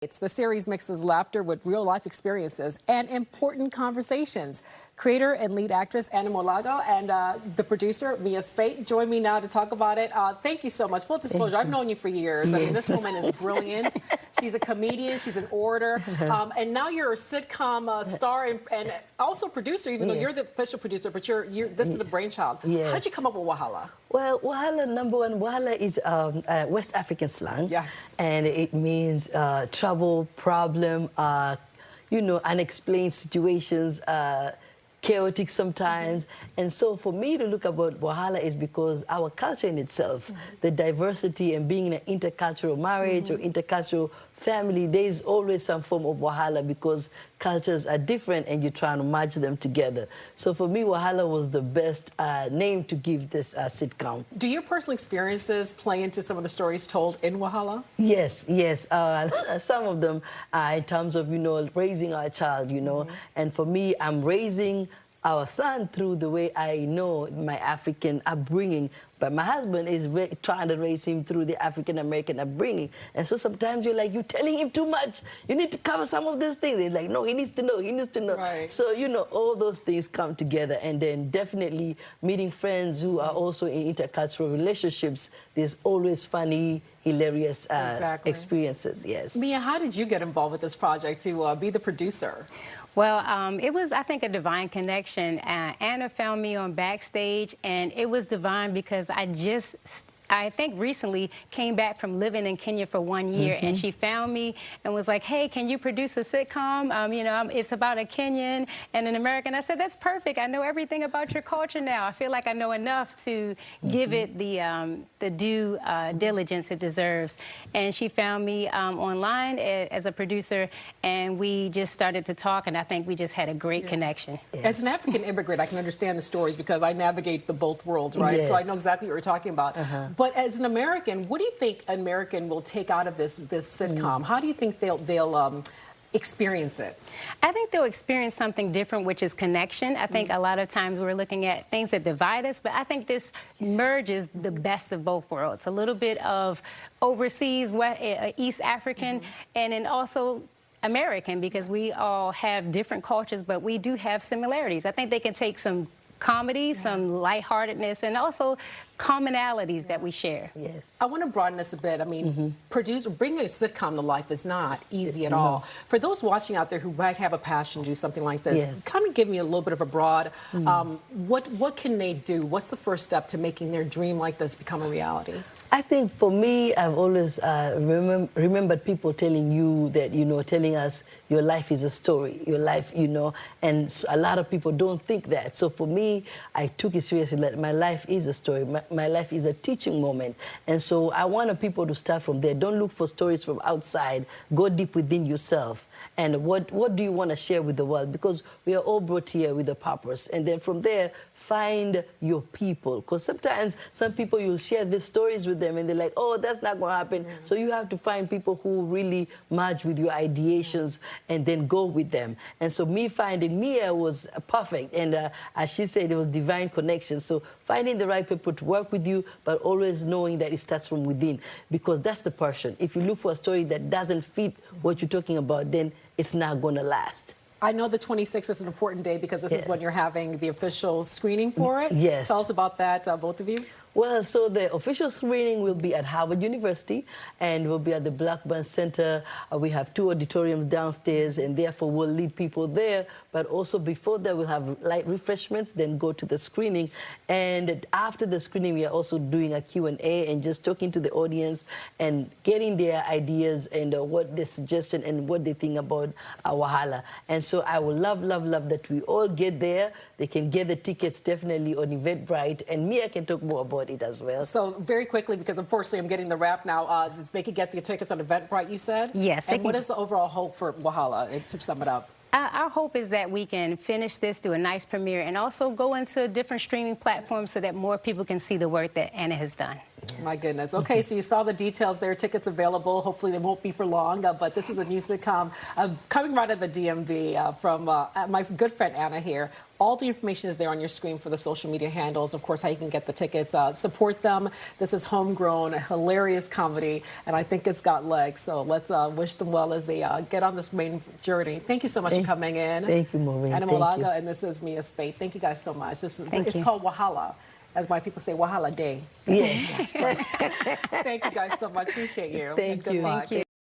The series mixes laughter with real-life experiences and important conversations. Creator and lead actress Anna Mwalagho and the producer Mia Spate join me now to talk about it. Thank you so much. Full disclosure, I've known you for years. I mean, this woman is brilliant. She's a comedian. She's an orator. And now you're a sitcom star and also producer, even though you're the official producer, but this is a brainchild. How'd you come up with WAHALA? Well, WAHALA, number one, WAHALA is West African slang. Yes. And it means trouble, problem, unexplained situations, chaotic sometimes. And so for me to look about WAHALA is because our culture in itself, the diversity and being in an intercultural marriage or intercultural family, there's always some form of WAHALA because cultures are different and you're trying to merge them together. So for me, WAHALA was the best name to give this sitcom. Do your personal experiences play into some of the stories told in WAHALA? Yes, yes. Some of them in terms of, raising our child, And for me, I'm raising our son through the way I know my African upbringing. But my husband is trying to raise him through the African-American upbringing. And so sometimes you're like, you're telling him too much. You need to cover some of these things. They're like, no, he needs to know, he needs to know. Right. So, all those things come together. And then definitely meeting friends who are also in intercultural relationships, there's always funny, hilarious experiences, yes. Mia, how did you get involved with this project to be the producer? Well, it was, I think, a divine connection. Anna found me on Backstage, and it was divine because I think recently came back from living in Kenya for 1 year, and she found me and was like, hey, can you produce a sitcom? It's about a Kenyan and an American. I said, that's perfect. I know everything about your culture now. I feel like I know enough to give it the due diligence it deserves. And she found me online as a producer, and we just started to talk, and I think we just had a great connection. Yes. As an African immigrant, I can understand the stories because I navigate the both worlds, right? Yes. So I know exactly what you're talking about. But as an American, what do you think an American will take out of this sitcom? How do you think they'll experience it? I think they'll experience something different, which is connection. I think a lot of times we're looking at things that divide us, but I think this merges the best of both worlds. A little bit of overseas, East African, and then also American, because we all have different cultures, but we do have similarities. I think they can take some comedy, some lightheartedness, and also commonalities that we share. Yes. I want to broaden this a bit. I mean, bringing a sitcom to life is not easy at all. For those watching out there who might have a passion to do something like this, kind of give me a little bit of a broad, what can they do? What's the first step to making their dream like this become a reality? I think for me, I've always remembered people telling you that, telling us your life is a story, your life, and a lot of people don't think that. So for me, I took it seriously that my life is a story. My life is a teaching moment. And so I wanted people to start from there. Don't look for stories from outside. Go deep within yourself. And what do you want to share with the world? Because we are all brought here with a purpose. And then from there, find your people, because sometimes some people, you'll share these stories with them and they're like, oh, that's not going to happen. So you have to find people who really merge with your ideations and then go with them. And so me finding Mia was perfect. And as she said, it was divine connection. So finding the right people to work with you, but always knowing that it starts from within, because that's the passion. If you look for a story that doesn't fit what you're talking about, then it's not going to last. I know the 26th is an important day because this is when you're having the official screening for it. Yes. Tell us about that, both of you. Well, so the official screening will be at Harvard University and will be at the Bowie Center. We have 2 auditoriums downstairs, and therefore we'll lead people there. But also before that, we'll have light refreshments, then go to the screening. And after the screening, we are also doing a Q&A and just talking to the audience and getting their ideas and what they suggested and what they think about WAHALA. And so I would love, love, love that we all get there. They can get the tickets definitely on Eventbrite, and Mia can talk more about it as well. So very quickly, because unfortunately I'm getting the wrap now, they could get the tickets on Eventbrite, you said? Yes. And what is the overall hope for WAHALA, to sum it up? Our hope is that we can finish this, do a nice premiere, and also go into different streaming platforms so that more people can see the work that Anna has done. My goodness. Okay, so you saw the details there. Tickets available. Hopefully they won't be for long, but this is a new sitcom coming right out of the DMV from my good friend Anna here. All the information is there on your screen for the social media handles. Of course, how you can get the tickets. Support them. This is homegrown, a hilarious comedy, and I think it's got legs. So let's wish them well as they get on this main journey. Thank you so much for coming in. Thank you, Maureen. Anna Mwalagho, and this is Mia Spate. Thank you guys so much. It's called WAHALA. As my people say, WAHALA Day. Yes. Thank you guys so much. Appreciate you. Thank and good you. luck. Thank you.